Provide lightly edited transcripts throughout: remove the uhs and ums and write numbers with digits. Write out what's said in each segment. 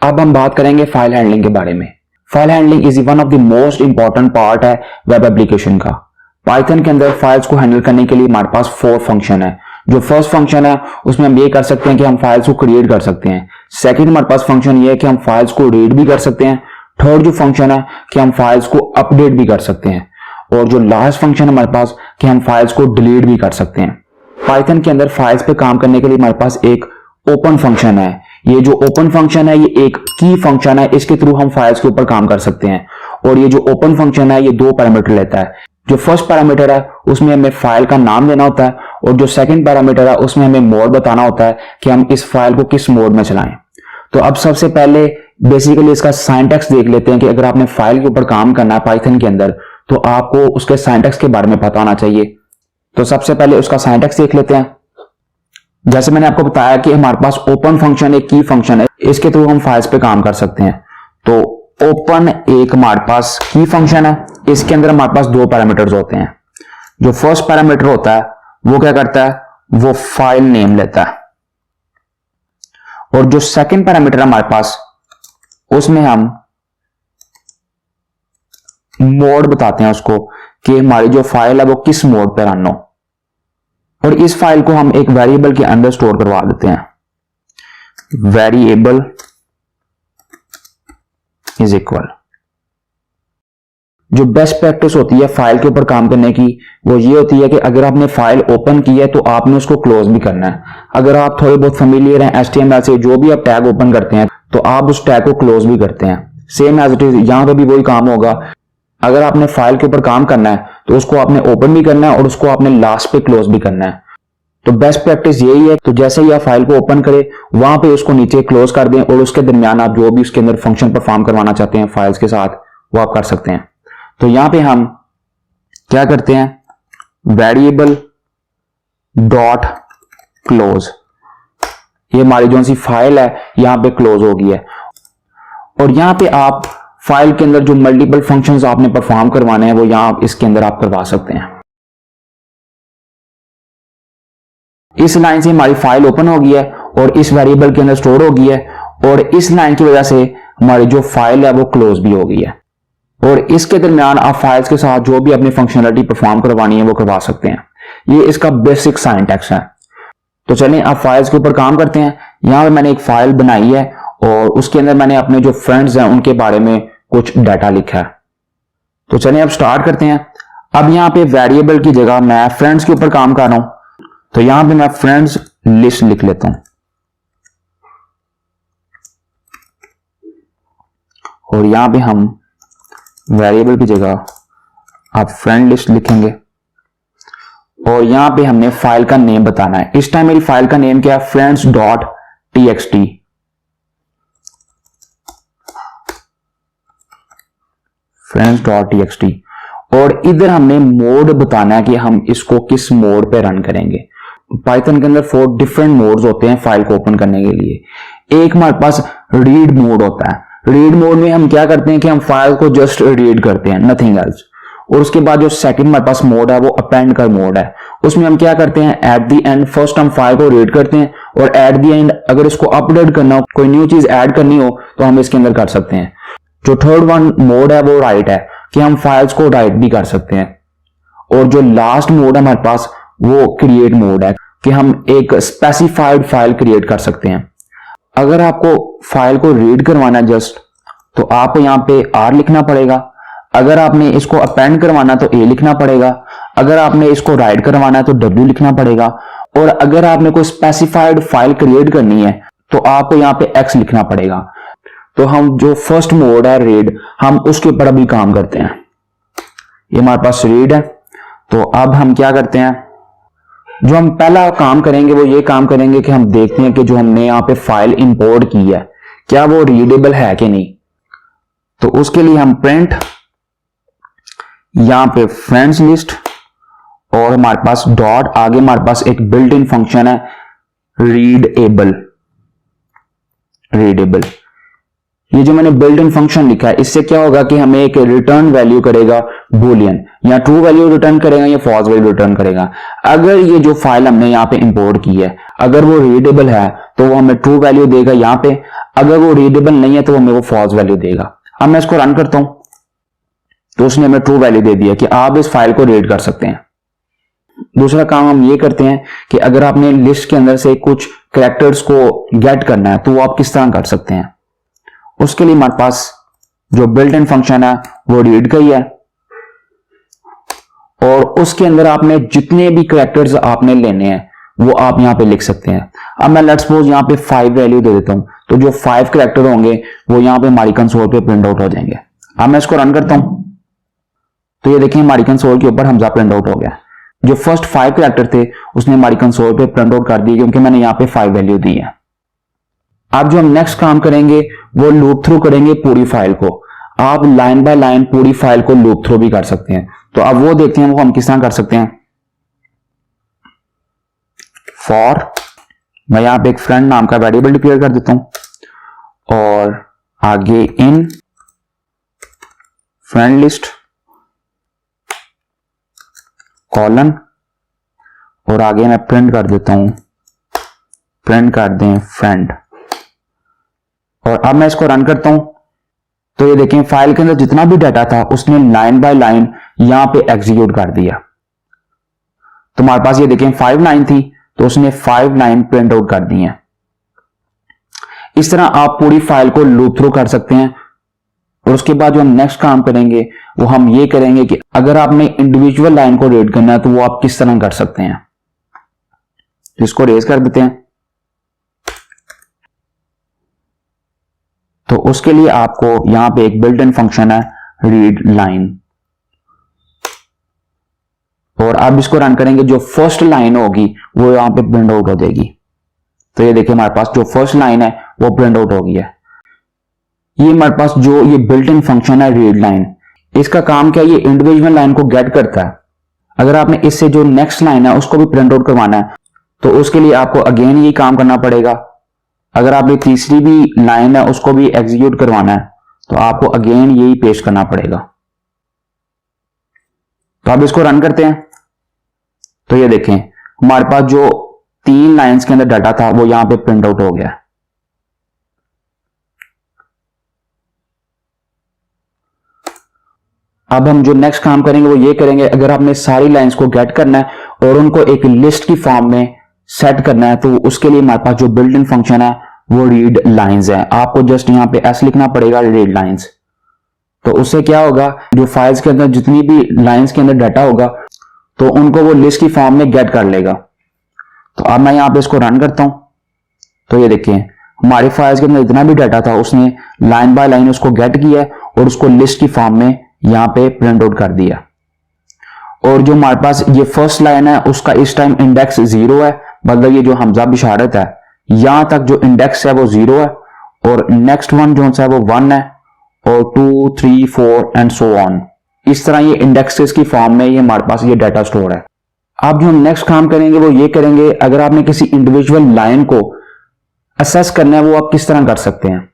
अब हम बात करेंगे फाइल हैंडलिंग के बारे में। File handling is one of the most important part है वेब एप्लीकेशन का। पाइथन के अंदर फाइल्स को हैंडल करने के लिए हमारे पास 4 फंक्शन है। जो फर्स्ट फंक्शन है उसमें हम ये कर सकते हैं कि हम फाइल्स को क्रिएट कर सकते हैं। सेकंड हमारे पास फंक्शन ये है कि हम फाइल्स को रीड भी कर सकते हैं। थर्ड जो फंक्शन है कि हम फाइल्स को अपडेट भी कर सकते हैं। और जो लास्ट फंक्शन हमारे पास कि हम फाइल्स को डिलीट भी कर सकते हैं। पाइथन के अंदर फाइल्स पे काम करने के लिए हमारे पास एक ओपन फंक्शन है। ये जो ओपन फंक्शन है ये एक की फंक्शन है, इसके थ्रू हम फाइल्स के ऊपर काम कर सकते हैं। और ये जो ओपन फंक्शन है ये 2 पैरामीटर लेता है। जो फर्स्ट पैरामीटर है उसमें हमें फाइल का नाम देना होता है और जो सेकंड पैरामीटर है उसमें हमें मोड बताना होता है कि हम इस फाइल को किस मोड में चलाएं। तो अब सबसे पहले बेसिकली इसका सिंटैक्स देख लेते हैं कि अगर आपने फाइल के ऊपर काम करना है पाइथन के अंदर तो आपको उसके सिंटैक्स के बारे में पता होना चाहिए। तो सबसे पहले उसका सिंटैक्स देख लेते हैं। जैसे मैंने आपको बताया कि हमारे पास ओपन फंक्शन एक की फंक्शन है, इसके थ्रू हम फाइल्स पे काम कर सकते हैं। तो ओपन एक हमारे पास की फंक्शन है, इसके अंदर हमारे पास 2 पैरामीटर्स होते हैं। जो फर्स्ट पैरामीटर होता है वो क्या करता है, वो फाइल नेम लेता है। और जो सेकंड पैरामीटर हमारे पास उसमें हम मोड बताते हैं उसको कि हमारी जो फाइल है वो किस मोड पे रन हो। और इस फाइल को हम एक वेरिएबल के अंदर स्टोर करवा देते हैं। वेरिएबल इज इक्वल, जो बेस्ट प्रैक्टिस होती है फाइल के ऊपर काम करने की वो ये होती है कि अगर आपने फाइल ओपन की है तो आपने उसको क्लोज भी करना है। अगर आप थोड़े बहुत फेमिलियर हैं HTML से, जो भी आप टैग ओपन करते हैं तो आप उस टैग को क्लोज भी करते हैं। सेम एज इट इज यहां पे भी वही काम होगा। अगर आपने फाइल के ऊपर काम करना है तो उसको आपने ओपन भी करना है और उसको आपने लास्ट पे क्लोज भी करना है। तो बेस्ट प्रैक्टिस यही है। तो जैसे ही आप फाइल को ओपन करें वहां पे उसको नीचे क्लोज कर दें और उसके दरमियान आप जो भी उसके अंदर फंक्शन परफॉर्म करवाना चाहते हैं फाइल्स के साथ वो आप कर सकते हैं। तो यहां पे हम क्या करते हैं, वेरिएबल डॉट क्लोज, ये हमारी जो सी फाइल है यहां पे क्लोज हो गई है। और यहां पे आप फाइल के अंदर जो मल्टीपल फंक्शंस आपने परफॉर्म करवाने हैं वो यहां इसके अंदर आप करवा सकते हैं। इस लाइन से हमारी फाइल ओपन हो गई है और इस वेरिएबल के अंदर स्टोर हो गई है और इस लाइन की वजह से हमारी जो फाइल है वो क्लोज भी हो गई है। और इसके दरमियान आप फाइल्स के साथ जो भी अपनी फंक्शनलिटी परफॉर्म करवानी है वो करवा सकते हैं। ये इसका बेसिक सिंटैक्स है। तो चलिए आप फाइल्स के ऊपर काम करते हैं। यहां पे मैंने एक फाइल बनाई है और उसके अंदर मैंने अपने जो फ्रेंड्स हैं उनके बारे में कुछ डाटा लिखा है। तो चलिए अब स्टार्ट करते हैं। अब यहां पे वेरिएबल की जगह मैं फ्रेंड्स के ऊपर काम कर रहा हूं तो यहां पे मैं फ्रेंड्स लिस्ट लिख लेता हूं और यहां पे हम वेरिएबल की जगह आप फ्रेंड लिस्ट लिखेंगे और यहां पे हमने फाइल का नेम बताना है। इस टाइम मेरी फाइल का नेम क्या है, friends dot TXT. Friends dot TXT और इधर हमने मोड बताना है कि हम इसको किस मोड पे रन करेंगे। पाइथन के अंदर 4 डिफरेंट मोड्स होते हैं फाइल को ओपन करने के लिए। एक हमारे पास रीड मोड होता है। रीड मोड में हम क्या करते हैं कि हम फाइल को जस्ट रीड करते हैं, नथिंग एल्स। और उसके बाद जो सेकंड हमारे पास मोड है वो अपेंड का मोड है। उसमें हम क्या करते हैं, एट द एंड फर्स्ट हम फाइल को रीड करते हैं और एट द एंड अगर इसको अपडेट करना हो, कोई न्यू चीज ऐड करनी हो तो हम इसके अंदर कर सकते हैं। जो थर्ड वन मोड है वो राइट है कि हम फाइल्स को राइट भी कर सकते हैं। और जो लास्ट मोड है हमारे पास वो क्रिएट मोड है कि हम एक स्पेसिफाइड फाइल क्रिएट कर सकते हैं। अगर आपको फाइल को रीड करवाना है जस्ट तो आपको यहां पे R लिखना पड़ेगा। अगर आपने इसको अपेंड करवाना तो A लिखना पड़ेगा। अगर आपने इसको राइट करवाना है तो W लिखना पड़ेगा। और अगर आपने कोई स्पेसिफाइड फाइल क्रिएट करनी है तो आपको यहां पे X लिखना पड़ेगा। तो हम जो फर्स्ट मोड है रीड, हम उसके ऊपर अभी काम करते हैं। ये हमारे पास रीड है। तो अब हम क्या करते हैं, जो हम पहला काम करेंगे वो ये काम करेंगे कि हम देखते हैं कि जो हमने यहाँ पे फाइल इंपोर्ट की है क्या वो रीडेबल है कि नहीं। तो उसके लिए हम प्रिंट यहां पे फ्रेंड्स लिस्ट और हमारे पास डॉट आगे हमारे पास एक बिल्ट इन फंक्शन है रीडेबल। ये जो मैंने बिल्ट इन फंक्शन लिखा है इससे क्या होगा कि हमें एक रिटर्न वैल्यू करेगा बूलियन, या ट्रू वैल्यू रिटर्न करेगा या फॉल्स वैल्यू रिटर्न करेगा। अगर ये जो फाइल हमने यहाँ पे इंपोर्ट की है अगर वो रीडेबल है तो वो हमें ट्रू वैल्यू देगा यहाँ पे। अगर वो रीडेबल नहीं है तो वो मेरे को फॉल्स वैल्यू देगा। अब मैं इसको रन करता हूं तो उसने हमें ट्रू वैल्यू दे दिया कि आप इस फाइल को रीड कर सकते हैं। दूसरा काम हम ये करते हैं कि अगर आपने लिस्ट के अंदर से कुछ कैरेक्टर्स को गेट करना है तो वो आप किस तरह कर सकते हैं। उसके लिए हमारे पास जो बिल्ट इन फंक्शन है वो रीड का ही है, और उसके अंदर आपने जितने भी कैरेक्टर्स आपने लेने हैं वो आप यहां पे लिख सकते हैं। अब मैं लेट्स सपोज यहां पे 5 वैल्यू दे देता हूं, तो जो 5 कैरेक्टर होंगे वो यहां पे हमारी कंसोल पे प्रिंट आउट हो जाएंगे। अब मैं इसको रन करता हूं तो ये देखिए हमारी कंसोल के ऊपर हमजा प्रिंट आउट हो गया। जो फर्स्ट 5 कैरेक्टर थे उसने हमारी कंसोल पे प्रिंट आउट कर दिए क्योंकि मैंने यहां पे 5 वैल्यू दी है। अब जो हम नेक्स्ट काम करेंगे वो लूप थ्रू करेंगे पूरी फाइल को। आप लाइन बाय लाइन पूरी फाइल को लूप थ्रू भी कर सकते हैं, तो अब वो देखते हैं वो हम किस तरह कर सकते हैं। फॉर मैं यहां पे एक फ्रेंड नाम का वेरिएबल डिक्लेयर कर देता हूं और आगे इन फ्रेंड लिस्ट कॉलन और आगे मैं प्रिंट कर देता हूं, प्रिंट कर दें फ्रेंड। और अब मैं इसको रन करता हूं तो ये देखें फाइल के अंदर जितना भी डाटा था उसने लाइन बाय लाइन यहां पे एग्जीक्यूट कर दिया। तो हमारे पास ये देखें 5 लाइन थी तो उसने 5 लाइन प्रिंट आउट कर दी है। इस तरह आप पूरी फाइल को लूप थ्रू कर सकते हैं। और उसके बाद जो हम नेक्स्ट काम करेंगे वो हम ये करेंगे कि अगर आपने इंडिविजुअल लाइन को रीड करना है तो वो आप किस तरह कर सकते हैं। इसको रेज कर देते हैं। तो उसके लिए आपको यहां पे एक बिल्ट इन फंक्शन है रीड लाइन, और आप इसको रन करेंगे जो फर्स्ट लाइन होगी वो यहां पे प्रिंट आउट हो जाएगी। तो ये देखिए हमारे पास जो फर्स्ट लाइन है वो प्रिंट आउट हो गई है। ये हमारे पास जो ये बिल्ट इन फंक्शन है रीड लाइन, इसका काम क्या है, ये इंडिविजुअल लाइन को गेट करता है। अगर आपने इससे जो नेक्स्ट लाइन है उसको भी प्रिंट आउट करवाना है तो उसके लिए आपको अगेन ये काम करना पड़ेगा। अगर आपने तीसरी भी लाइन है उसको भी एग्जीक्यूट करवाना है तो आपको अगेन यही पेश करना पड़ेगा। तो अब इसको रन करते हैं तो ये देखें हमारे पास जो 3 लाइंस के अंदर डाटा था वो यहां पे प्रिंट आउट हो गया। अब हम जो नेक्स्ट काम करेंगे वो ये करेंगे, अगर आपने सारी लाइंस को गेट करना है और उनको एक लिस्ट की फॉर्म में सेट करना है तो उसके लिए हमारे पास जो बिल्ट इन फंक्शन है वो रीड लाइंस है। आपको जस्ट यहां पे एस लिखना पड़ेगा, रीड लाइंस। तो उससे क्या होगा, जो फाइल्स के अंदर जितनी भी लाइंस के अंदर डाटा होगा तो उनको वो लिस्ट की फॉर्म में गेट कर लेगा। तो अब मैं यहां पे इसको रन करता हूं तो ये देखिए हमारी फाइल्स के अंदर जितना भी डाटा था उसने लाइन बाय लाइन उसको गेट किया और उसको लिस्ट की फॉर्म में यहां पे प्रिंट आउट कर दिया। और जो हमारे पास ये फर्स्ट लाइन है उसका इस टाइम इंडेक्स 0 है, मतलब ये जो हमजा बिशारत है यहां तक जो इंडेक्स है वो 0 है, और नेक्स्ट वन जो है वो 1 है, और 2 3 4 एंड सो ऑन। इस तरह ये इंडेक्सेस की फॉर्म में ये हमारे पास ये डाटा स्टोर है। अब जो हम नेक्स्ट काम करेंगे वो ये करेंगे, अगर आपने किसी इंडिविजुअल लाइन को असेस करना है वो आप किस तरह कर सकते हैं।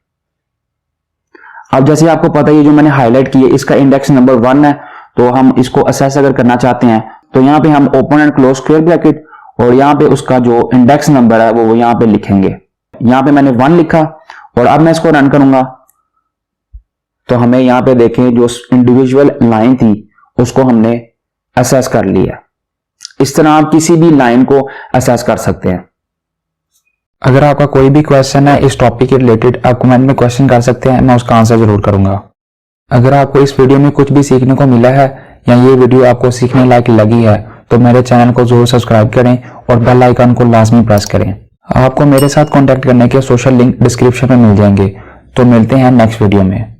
अब जैसे आपको पता है जो मैंने हाईलाइट की है इसका इंडेक्स नंबर 1 है, तो हम इसको असेस अगर करना चाहते हैं तो यहां पे हम open and close square bracket और यहां पे उसका जो इंडेक्स नंबर है वो यहां पे लिखेंगे। यहां पे मैंने 1 लिखा और अब मैं इसको रन करूंगा तो हमें यहां पे देखें जो इंडिविजुअल लाइन थी उसको हमने असेस कर लिया। इस तरह आप किसी भी लाइन को असेस कर सकते हैं। अगर आपका कोई भी क्वेश्चन है इस टॉपिक के रिलेटेड आप कमेंट में क्वेश्चन कर सकते हैं, मैं उसका आंसर जरूर करूंगा। अगर आपको इस वीडियो में कुछ भी सीखने को मिला है या ये वीडियो आपको सीखने लायक लगी है तो मेरे चैनल को जरूर सब्सक्राइब करें और बेल आइकन को लाजमी प्रेस करें। आपको मेरे साथ कांटेक्ट करने के सोशल लिंक डिस्क्रिप्शन में मिल जाएंगे। तो मिलते हैं नेक्स्ट वीडियो में।